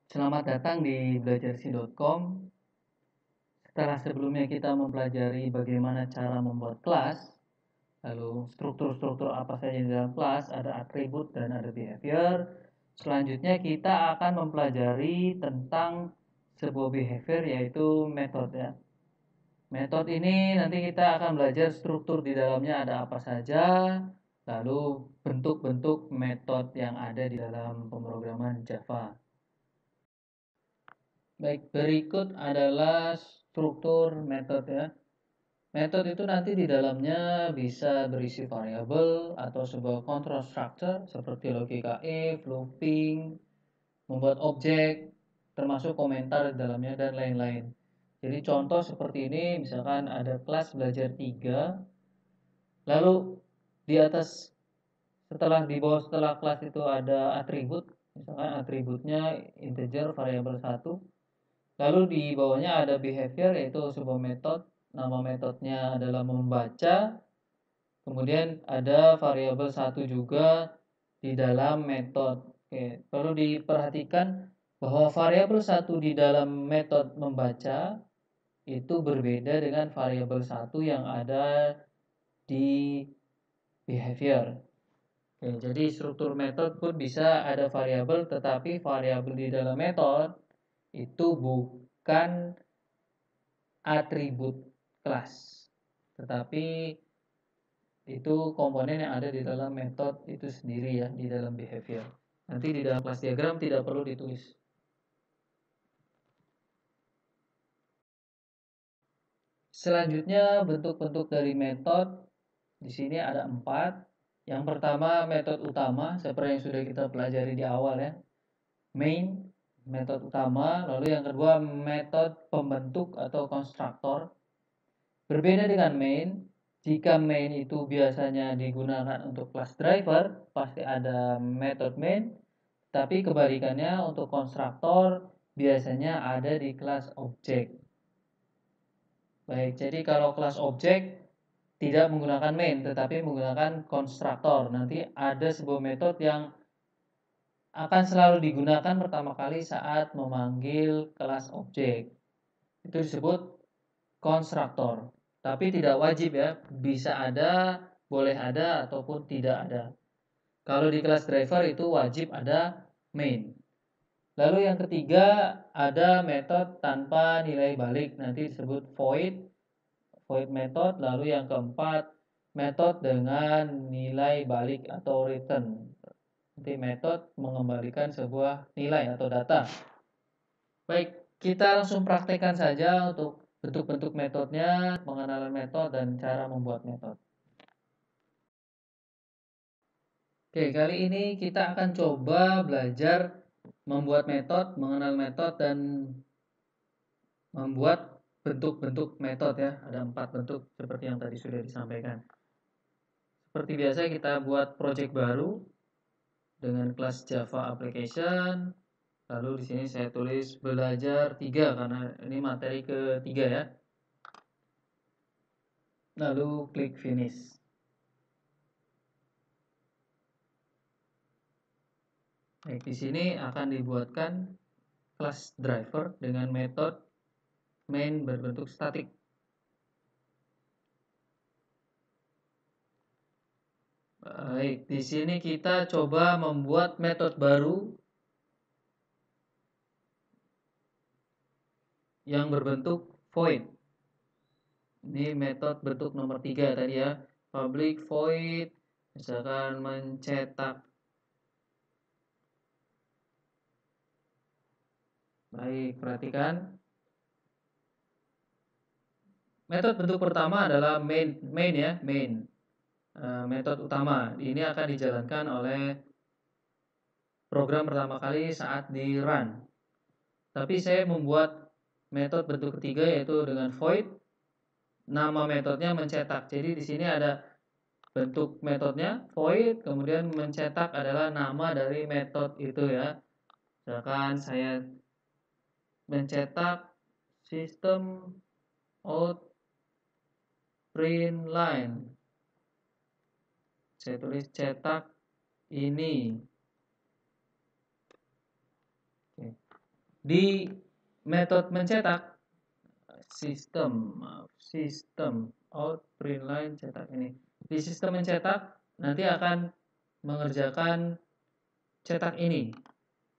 Selamat datang di belajarsi.com. Setelah sebelumnya kita mempelajari bagaimana cara membuat kelas, lalu struktur-struktur apa saja di dalam kelas, ada atribut dan ada behavior. Selanjutnya kita akan mempelajari tentang sebuah behavior yaitu metode. Metode ini nanti kita akan belajar struktur di dalamnya ada apa saja, lalu bentuk-bentuk metode yang ada di dalam pemrograman Java. Baik, berikut adalah struktur metode ya. Metode itu nanti di dalamnya bisa berisi variabel atau sebuah control structure seperti logika if, looping, membuat objek, termasuk komentar di dalamnya dan lain-lain. Jadi contoh seperti ini, misalkan ada kelas belajar 3, lalu di atas setelah kelas itu ada atribut, misalkan atributnya integer variabel 1. Lalu di bawahnya ada behavior yaitu sebuah metode. Nama metodenya adalah membaca. Kemudian ada variabel 1 juga di dalam metode. Oke, perlu diperhatikan bahwa variabel 1 di dalam metode membaca itu berbeda dengan variabel 1 yang ada di behavior. Oke, jadi struktur metode pun bisa ada variabel, tetapi variabel di dalam metode itu bukan atribut kelas, tetapi itu komponen yang ada di dalam metode itu sendiri ya, di dalam behavior. Nanti di dalam kelas diagram tidak perlu ditulis. Selanjutnya bentuk-bentuk dari metode di sini ada 4. Yang pertama metode utama seperti yang sudah kita pelajari di awal ya, main, metode utama. Lalu yang kedua metode pembentuk atau konstruktor. Berbeda dengan main, jika main itu biasanya digunakan untuk class driver, pasti ada metode main, tapi kebalikannya untuk konstruktor biasanya ada di kelas objek. Baik, jadi kalau kelas objek tidak menggunakan main, tetapi menggunakan konstruktor. Nanti ada sebuah metode yang akan selalu digunakan pertama kali saat memanggil kelas objek. Itu disebut konstruktor. Tapi tidak wajib ya, bisa ada, boleh ada, ataupun tidak ada. Kalau di kelas driver itu wajib ada main. Lalu yang ketiga ada metode tanpa nilai balik, nanti disebut void method. Lalu yang keempat metode dengan nilai balik atau return. Nanti metode mengembalikan sebuah nilai atau data. Baik, kita langsung praktekkan saja untuk bentuk-bentuk metodenya, pengenalan metode, dan cara membuat metode. Oke, kali ini kita akan coba belajar membuat metode, mengenal metode, dan membuat bentuk-bentuk metode ya. Ada 4 bentuk seperti yang tadi sudah disampaikan. Seperti biasa kita buat project baru dengan kelas Java Application. Lalu di sini saya tulis belajar 3 karena ini materi ketiga ya. Lalu klik finish. Baik, di sini akan dibuatkan kelas driver dengan metode main berbentuk statik. Baik, di sini kita coba membuat metode baru yang berbentuk void. Ini metode bentuk nomor 3 tadi ya. Public void, misalkan mencetak. Baik, perhatikan. Metode bentuk pertama adalah main ya, main. Metode utama. Ini akan dijalankan oleh program pertama kali saat di run. Tapi saya membuat metode bentuk ketiga yaitu dengan void. Nama metodenya mencetak. Jadi di sini ada bentuk metodenya void, kemudian mencetak adalah nama dari metode itu ya. Misalkan saya mencetak sistem out print line. Saya tulis cetak ini. Oke. Di metode mencetak sistem out print line cetak ini. Di sistem mencetak nanti akan mengerjakan cetak ini.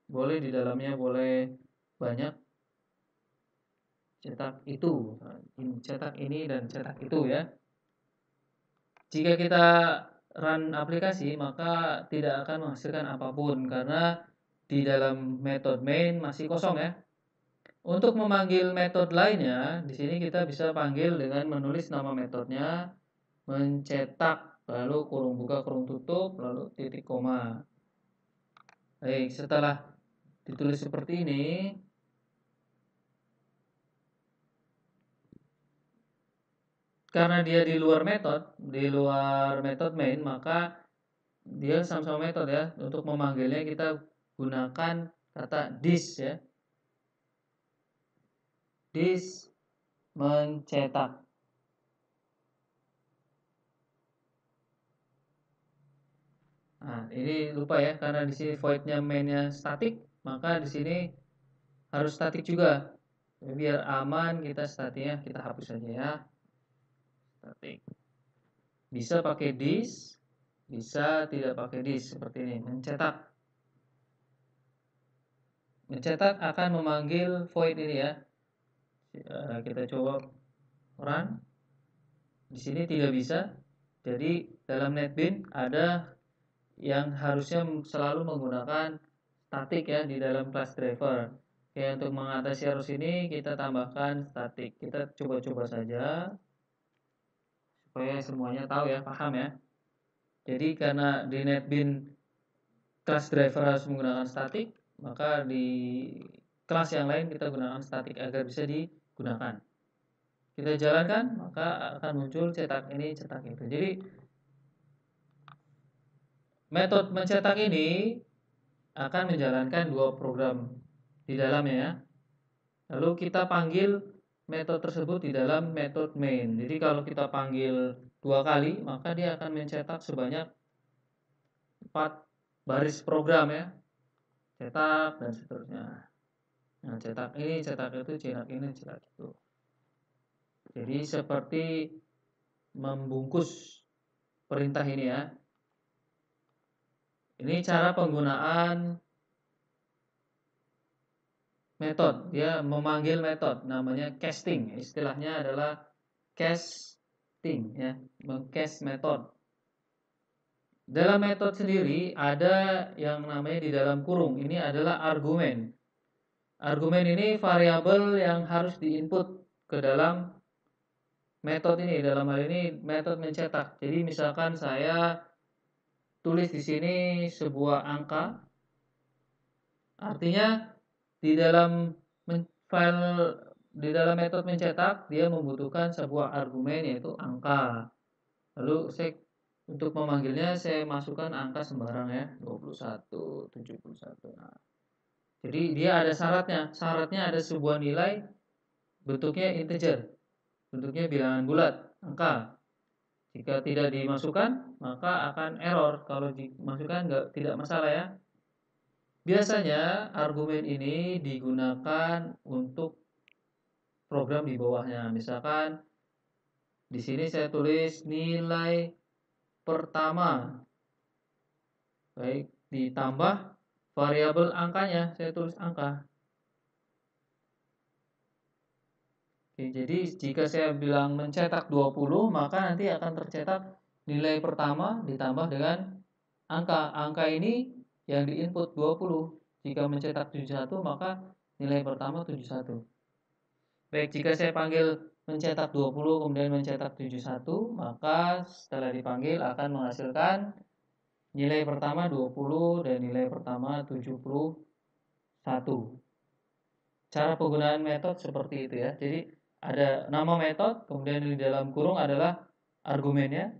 Boleh di dalamnya boleh banyak cetak itu, cetak ini dan cetak itu ya. Jika kita run aplikasi maka tidak akan menghasilkan apapun karena di dalam metode main masih kosong ya. Untuk memanggil metode lainnya, di sini kita bisa panggil dengan menulis nama metodenya, mencetak, lalu kurung buka, kurung tutup, lalu titik koma. Baik, setelah ditulis seperti ini, karena dia di luar metode main, maka dia sama-sama metode ya. Untuk memanggilnya kita gunakan kata this ya. This mencetak. Nah, ini lupa ya karena di sini voidnya mainnya statik, maka di sini harus statik juga. Jadi biar aman kita statiknya kita hapus saja ya. Statik. Bisa pakai this, bisa tidak pakai this seperti ini. Mencetak. Mencetak akan memanggil void ini ya. Kita coba run. Di sini tidak bisa. Jadi dalam NetBeans ada yang harusnya selalu menggunakan statik ya di dalam class driver. Oke, untuk mengatasi arus ini kita tambahkan statik. Kita coba-coba saja supaya semuanya tahu ya, paham ya. Jadi karena di NetBeans class driver harus menggunakan statik, maka di kelas yang lain kita gunakan statik agar bisa digunakan. Kita jalankan, maka akan muncul cetak ini, cetak itu. Jadi metode mencetak ini akan menjalankan dua program di dalamnya ya. Lalu kita panggil metode tersebut di dalam metode main. Jadi kalau kita panggil dua kali, maka dia akan mencetak sebanyak 4 baris program ya. Cetak dan seterusnya. Nah, cetak ini, cetak itu, cetak ini, cetak itu. Jadi seperti membungkus perintah ini ya. Ini cara penggunaan metode. Dia memanggil metode namanya casting. Istilahnya adalah casting ya, mengcast metode. Dalam metode sendiri ada yang namanya di dalam kurung. Ini adalah argumen. Argumen ini variabel yang harus diinput ke dalam metode ini. Dalam hal ini metode mencetak. Jadi misalkan saya tulis di sini sebuah angka. Artinya di dalam metode mencetak dia membutuhkan sebuah argumen yaitu angka. Lalu untuk memanggilnya saya masukkan angka sembarang ya, 21, 71. Nah, jadi dia ada syaratnya. Syaratnya ada sebuah nilai bentuknya integer. Bentuknya bilangan bulat, angka. Jika tidak dimasukkan, maka akan error. Kalau dimasukkan tidak masalah ya. Biasanya argumen ini digunakan untuk program di bawahnya. Misalkan di sini saya tulis nilai pertama. Baik, ditambah variabel angkanya, saya tulis angka. Oke, jadi jika saya bilang mencetak 20, maka nanti akan tercetak nilai pertama ditambah dengan angka. Angka ini yang diinput 20. Jika mencetak 71, maka nilai pertama 71. Baik, jika saya panggil mencetak 20 kemudian mencetak 71, maka setelah dipanggil akan menghasilkan nilai pertama 20 dan nilai pertama 71. Cara penggunaan metode seperti itu ya. Jadi ada nama metode, kemudian di dalam kurung adalah argumennya.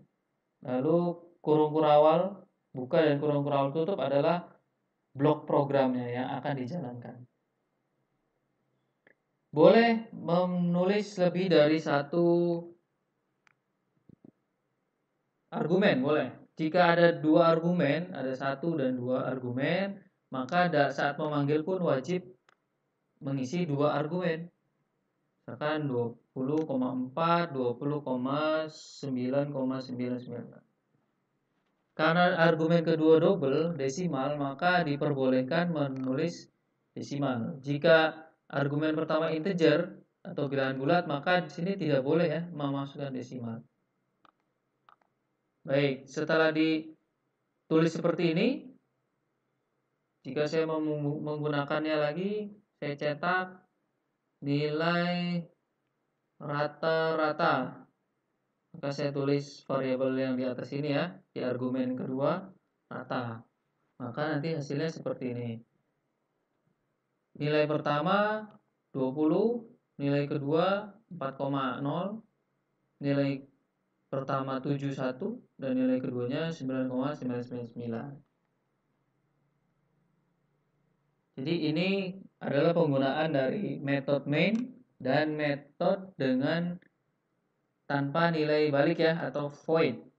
Lalu kurung kurawal buka dan kurung kurawal tutup adalah blok programnya yang akan dijalankan. Boleh menulis lebih dari satu argumen, boleh. Jika ada dua argumen, ada 1 dan 2 argumen, maka saat memanggil pun wajib mengisi dua argumen. Misalkan 20,4, 20,9,99. Karena argumen kedua double desimal, maka diperbolehkan menulis desimal. Jika argumen pertama integer atau bilangan bulat, maka di sini tidak boleh ya memasukkan desimal. Baik, setelah ditulis seperti ini, jika saya mau menggunakannya lagi, saya cetak nilai rata-rata. Maka saya tulis variabel yang di atas ini ya, di argumen kedua, rata. Maka nanti hasilnya seperti ini. Nilai pertama 20, nilai kedua 4,0, nilai pertama 71, dan nilai keduanya 9,999. Jadi ini adalah penggunaan dari metode main dan metode dengan tanpa nilai balik ya, atau void.